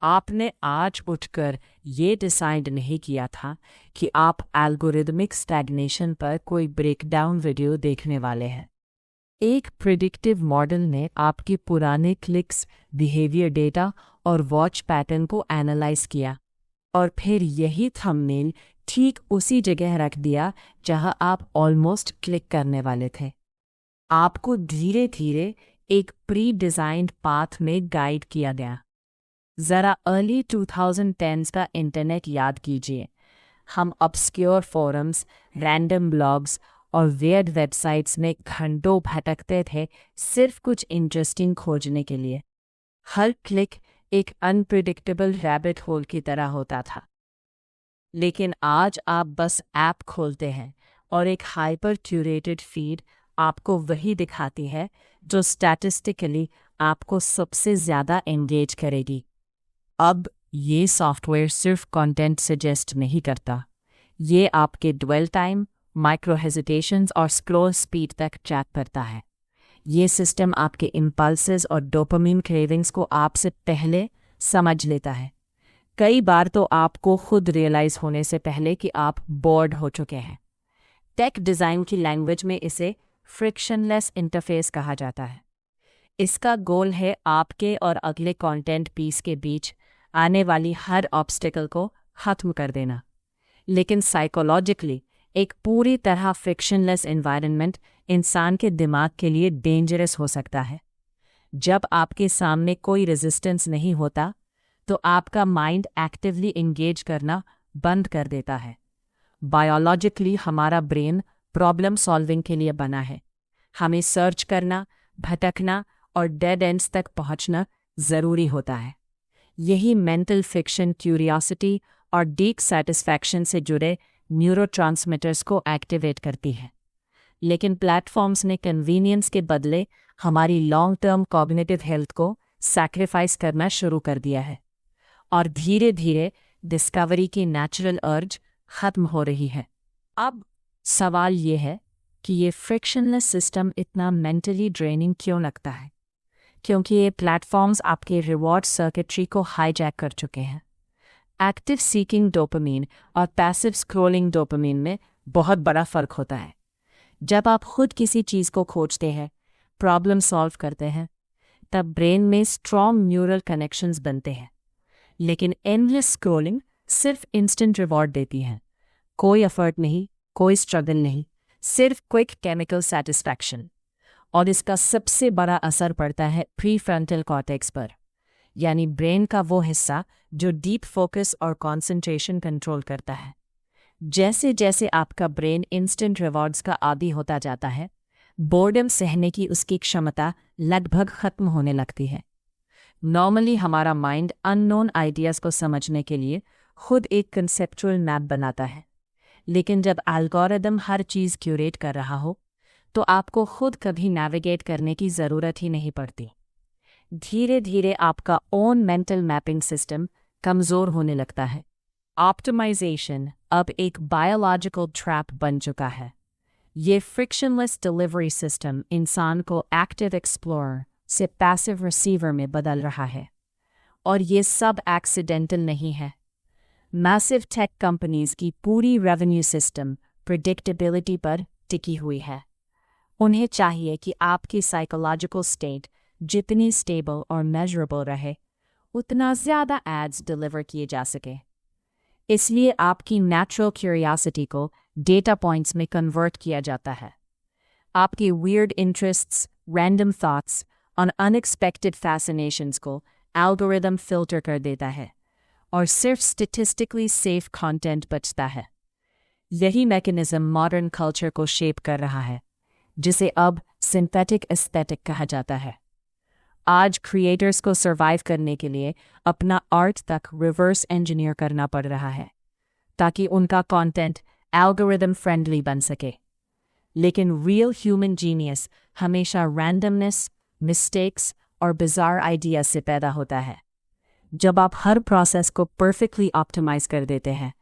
आपने आज उठकर ये डिसाइड नहीं किया था कि आप एल्गोरिदमिक स्टैग्नेशन पर कोई ब्रेकडाउन वीडियो देखने वाले हैं। एक प्रिडिक्टिव मॉडल ने आपके पुराने क्लिक्स, बिहेवियर डेटा और वॉच पैटर्न को एनालाइज किया और फिर यही थंबनेल ठीक उसी जगह रख दिया जहां आप ऑलमोस्ट क्लिक करने वाले थे। आपको धीरे धीरे एक प्री डिज़ाइंड पाथ में गाइड किया गया। ज़रा अर्ली 2010s का इंटरनेट याद कीजिए। हम ऑब्सक्योर फोरम्स, रैंडम ब्लॉग्स और वियर्ड वेबसाइट्स में घंटों भटकते थे सिर्फ कुछ इंटरेस्टिंग खोजने के लिए। हर क्लिक एक अनप्रिडिक्टेबल रैबिट होल की तरह होता था। लेकिन आज आप बस ऐप खोलते हैं और एक हाइपर क्यूरेटेड फीड आपको वही दिखाती है जो स्टैटिस्टिकली आपको सबसे ज़्यादा एंगेज करेगी। अब ये सॉफ्टवेयर सिर्फ कंटेंट सजेस्ट नहीं करता, ये आपके ड्वेल टाइम, माइक्रो हेजिटेशंस और स्क्रॉल स्पीड तक ट्रैक करता है। ये सिस्टम आपके इम्पल्सेस और डोपामिन क्रेविंग्स को आपसे पहले समझ लेता है, कई बार तो आपको खुद रियलाइज़ होने से पहले कि आप बोर्ड हो चुके हैं। टेक डिज़ाइन की लैंग्वेज में इसे फ्रिक्शनलेस इंटरफेस कहा जाता है। इसका गोल है आपके और अगले कंटेंट पीस के बीच आने वाली हर ऑब्स्टिकल को ख़त्म कर देना। लेकिन साइकोलॉजिकली एक पूरी तरह फ्रिक्शनलेस एनवायरनमेंट इंसान के दिमाग के लिए डेंजरस हो सकता है। जब आपके सामने कोई रेजिस्टेंस नहीं होता तो आपका माइंड एक्टिवली एंगेज करना बंद कर देता है। बायोलॉजिकली हमारा ब्रेन प्रॉब्लम सॉल्विंग के लिए बना है। हमें सर्च करना, भटकना और डेड एंड्स तक पहुंचना ज़रूरी होता है। यही मेंटल फिक्शन क्यूरियोसिटी और डीप सेटिस्फैक्शन से जुड़े न्यूरोट्रांसमीटर्स को एक्टिवेट करती है। लेकिन प्लेटफॉर्म्स ने कन्वीनियंस के बदले हमारी लॉन्ग टर्म कॉग्निटिव हेल्थ को सैक्रिफाइस करना शुरू कर दिया है और धीरे धीरे डिस्कवरी की नेचुरल अर्ज ख़त्म हो रही है। अब सवाल ये है कि ये फ्रिक्शनलेस सिस्टम इतना मेंटली ड्रेनिंग क्यों लगता है? क्योंकि ये प्लेटफॉर्म्स आपके रिवॉर्ड सर्किटरी को हाईजैक कर चुके हैं। एक्टिव सीकिंग डोपामीन और पैसिव स्क्रॉलिंग डोपामीन में बहुत बड़ा फ़र्क होता है। जब आप खुद किसी चीज़ को खोजते हैं, प्रॉब्लम सॉल्व करते हैं, तब ब्रेन में स्ट्रॉन्ग न्यूरल कनेक्शंस बनते हैं। लेकिन एंडलेस स्क्रॉलिंग सिर्फ इंस्टेंट रिवॉर्ड देती है। कोई एफर्ट नहीं, कोई स्ट्रगल नहीं, सिर्फ क्विक केमिकल सेटिस्फैक्शन। और इसका सबसे बड़ा असर पड़ता है प्रीफ्रंटल कॉर्टेक्स पर, यानी ब्रेन का वो हिस्सा जो डीप फोकस और कंसंट्रेशन कंट्रोल करता है। जैसे जैसे आपका ब्रेन इंस्टेंट रिवॉर्ड्स का आदी होता जाता है, बोर्डम सहने की उसकी क्षमता लगभग ख़त्म होने लगती है। नॉर्मली हमारा माइंड अननोन आइडियाज़ को समझने के लिए खुद एक कंसेप्चुअल मैप बनाता है। लेकिन जब एल्गोरिदम हर चीज़ क्यूरेट कर रहा हो तो आपको खुद कभी नेविगेट करने की ज़रूरत ही नहीं पड़ती। धीरे धीरे आपका ओन मेंटल मैपिंग सिस्टम कमज़ोर होने लगता है। ऑप्टिमाइजेशन अब एक बायोलॉजिकल ट्रैप बन चुका है। ये फ्रिक्शनलेस डिलीवरी सिस्टम इंसान को एक्टिव एक्सप्लोरर से पैसिव रिसीवर में बदल रहा है। और ये सब एक्सीडेंटल नहीं है। मैसिव टेक कंपनीज की पूरी रेवेन्यू सिस्टम प्रिडिक्टेबिलिटी पर टिकी हुई है। उन्हें चाहिए कि आपकी साइकोलॉजिकल स्टेट जितनी स्टेबल और मेजरेबल रहे, उतना ज़्यादा एड्स डिलीवर किए जा सके। इसलिए आपकी नेचुरल क्यूरियोसिटी को डेटा पॉइंट्स में कन्वर्ट किया जाता है। आपकी वियर्ड इंटरेस्ट्स, रैंडम थॉट्स और अनएक्सपेक्टेड फैसिनेशंस को एल्गोरिदम फिल्टर कर देता है और सिर्फ स्टैटिस्टिकली सेफ कंटेंट बचता है। यही मैकेनिज्म मॉडर्न कल्चर को शेप कर रहा है, जिसे अब सिंथेटिक एस्थेटिक कहा जाता है। आज क्रिएटर्स को सर्वाइव करने के लिए अपना आर्ट तक रिवर्स इंजीनियर करना पड़ रहा है ताकि उनका कंटेंट एल्गोरिदम फ्रेंडली बन सके। लेकिन रियल ह्यूमन जीनियस हमेशा रैंडमनेस, मिस्टेक्स और बिजार आइडिया से पैदा होता है। जब आप हर प्रोसेस को परफेक्टली ऑप्टिमाइज कर देते हैं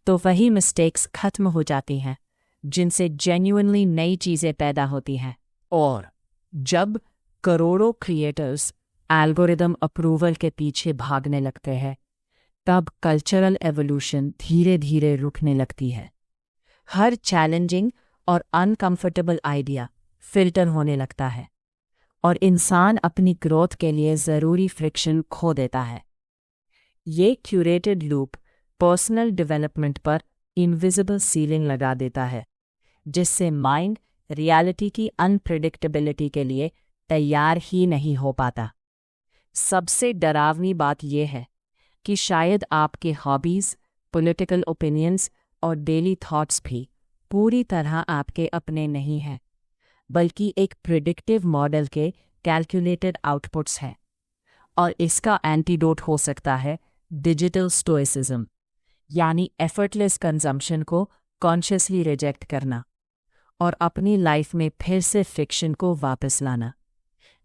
तो वही मिस्टेक्स खत्म हो जाती हैं जिनसे जेन्युइनली नई चीज़ें पैदा होती हैं। और जब करोड़ों क्रिएटर्स एल्गोरिदम अप्रूवल के पीछे भागने लगते हैं, तब कल्चरल एवोल्यूशन धीरे धीरे रुकने लगती है। हर चैलेंजिंग और अनकंफर्टेबल आइडिया फिल्टर होने लगता है और इंसान अपनी ग्रोथ के लिए ज़रूरी फ्रिक्शन खो देता है। ये क्यूरेटेड लूप पर्सनल डेवलपमेंट पर इनविजिबल सीलिंग लगा देता है, जिससे माइंड रियलिटी की अनप्रेडिक्टेबिलिटी के लिए तैयार ही नहीं हो पाता। सबसे डरावनी बात यह है कि शायद आपके हॉबीज़, पॉलिटिकल ओपिनियंस और डेली थॉट्स भी पूरी तरह आपके अपने नहीं हैं, बल्कि एक प्रिडिक्टिव मॉडल के कैलकुलेटेड आउटपुट्स हैं। और इसका एंटीडोट हो सकता है डिजिटल स्टोइसिज्म, यानी एफर्टलेस कंजम्पशन को कॉन्शियसली रिजेक्ट करना और अपनी लाइफ में फिर से फिक्शन को वापस लाना।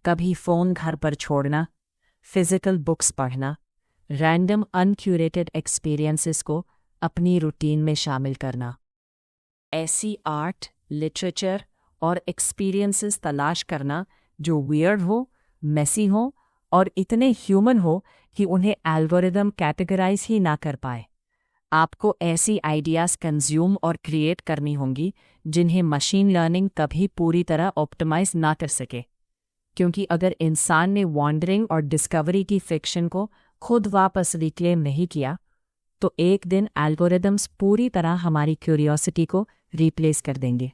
कभी फ़ोन घर पर छोड़ना, फिजिकल बुक्स पढ़ना, रैंडम अनक्यूरेटेड एक्सपीरियंसेस को अपनी रूटीन में शामिल करना। ऐसी आर्ट, लिटरेचर और एक्सपीरियंसेस तलाश करना जो वियर्ड हो, मेसी हो और इतने ह्यूमन हो कि उन्हें एल्गोरिदम कैटेगराइज ही ना कर पाए। आपको ऐसी आइडियाज़ कंज्यूम और क्रिएट करनी होंगी जिन्हें मशीन लर्निंग कभी पूरी तरह ऑप्टिमाइज ना कर सके, क्योंकि अगर इंसान ने वॉन्डरिंग और डिस्कवरी की फिक्शन को खुद वापस रिक्लेम नहीं किया, तो एक दिन एल्गोरिदम्स पूरी तरह हमारी क्यूरियोसिटी को रिप्लेस कर देंगे।